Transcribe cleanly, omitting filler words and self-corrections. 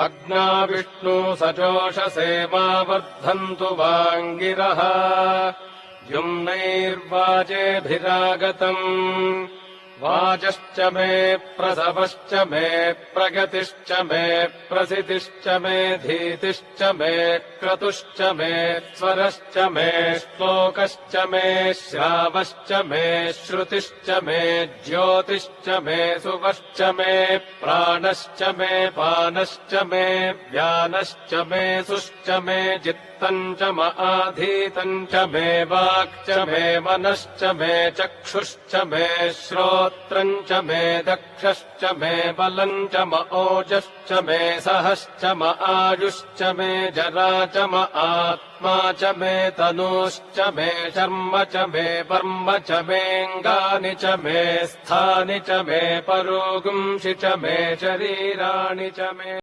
अग्ना विष्णु सजोषसे मा वर्धन्तु वाङ्गिरः युम्नैर्वाजेभिरागतम् वाजश्च मे प्रसवश्च मे प्रगतिश्च मे प्रसिद्धिश्च मे धीतिश्च मे क्रतुश्च मे स्वरश्च मे श्लोकश्च मे श्रावश्च मे श्रुतिश्च मे ज्योतिश्च मे सुवश्च मे प्राणश्च मे पानश्च मे व्यानश्च मे सुश्च मे चित्तम् च म आधीतम् च मे वाक् च मे मनश्च मे चक्षुश्च मे श्रोत्रम् च मे दक्षश्च मे बलम् च म ओजश्च मे सहश्च म आयुश्च मे जरा च म आत्मा च मे तनूश्च मे शर्म च मे वर्म च मेऽङ्गानि च मे स्थानि च मे परोगुंषि च मे शरीराणि च मे